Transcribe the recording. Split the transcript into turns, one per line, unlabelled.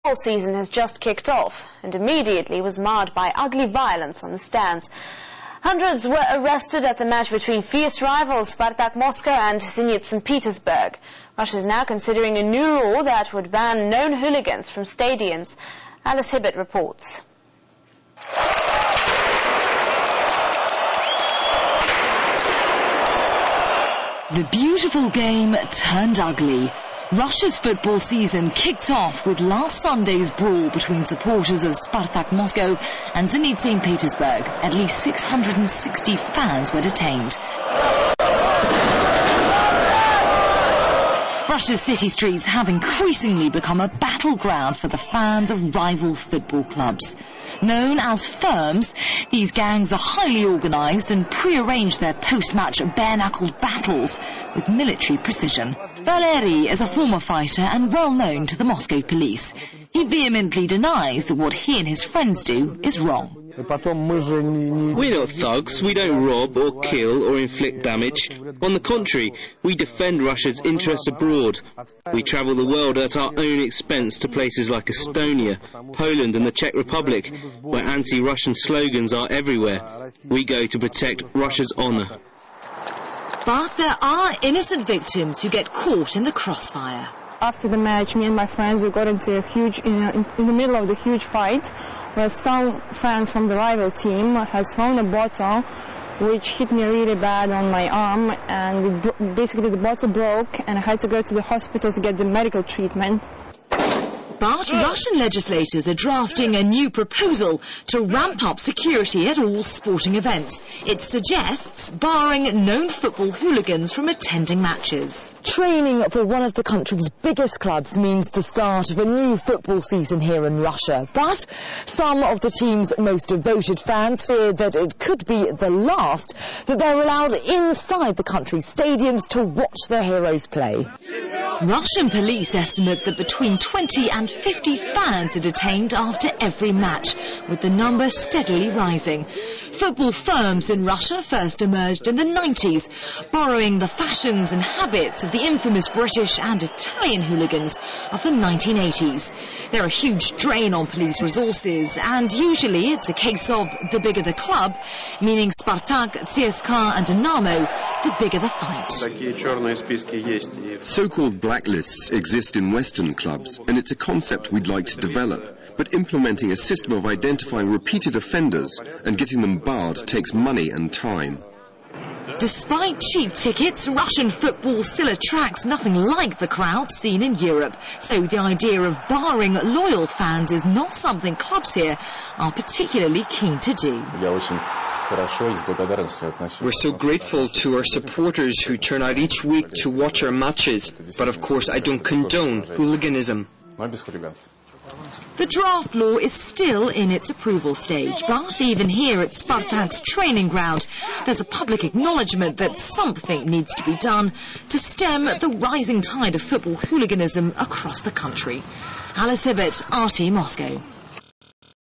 Football season has just kicked off and immediately was marred by ugly violence on the stands. Hundreds were arrested at the match between fierce rivals Spartak Moscow and Zenit St. Petersburg. Russia is now considering a new law that would ban known hooligans from stadiums. Alice Hibbett reports.
The beautiful game turned ugly. Russia's football season kicked off with last Sunday's brawl between supporters of Spartak Moscow and Zenit St. Petersburg. At least 660 fans were detained. Russia's city streets have increasingly become a battleground for the fans of rival football clubs. Known as firms, these gangs are highly organised and pre-arrange their post-match bare-knuckled battles with military precision. Valery is a former fighter and well known to the Moscow police. He vehemently denies that what he and his friends do is wrong.
We're not thugs, we don't rob or kill or inflict damage. On the contrary, we defend Russia's interests abroad. We travel the world at our own expense to places like Estonia, Poland and the Czech Republic, where anti-Russian slogans are everywhere. We go to protect Russia's honour.
But there are innocent victims who get caught in the crossfire.
After the match, me and my friends, we got into a huge, in the middle of the huge fight, where some fans from the rival team has thrown a bottle, which hit me really bad on my arm, and basically the bottle broke, and I had to go to the hospital to get the medical treatment.
But Russian legislators are drafting a new proposal to ramp up security at all sporting events. It suggests barring known football hooligans from attending matches.
Training for one of the country's biggest clubs means the start of a new football season here in Russia. But some of the team's most devoted fans fear that it could be the last that they're allowed inside the country's stadiums to watch their heroes play.
Russian police estimate that between 20 and 50 fans are detained after every match, with the number steadily rising. Football firms in Russia first emerged in the 90s, borrowing the fashions and habits of the infamous British and Italian hooligans of the 1980s. They're a huge drain on police resources, and usually it's a case of the bigger the club, meaning Spartak, CSKA and Dynamo, the bigger the fight.
So-called blacklists exist in Western clubs, and it's a concept we'd like to develop. But implementing a system of identifying repeated offenders and getting them barred takes money and time.
Despite cheap tickets, Russian football still attracts nothing like the crowds seen in Europe. So the idea of barring loyal fans is not something clubs here are particularly keen to do.
We're so grateful to our supporters who turn out each week to watch our matches. But of course I don't condone hooliganism.
The draft law is still in its approval stage, but even here at Spartak's training ground, there's a public acknowledgement that something needs to be done to stem the rising tide of football hooliganism across the country. Alice Hibbett, RT Moscow.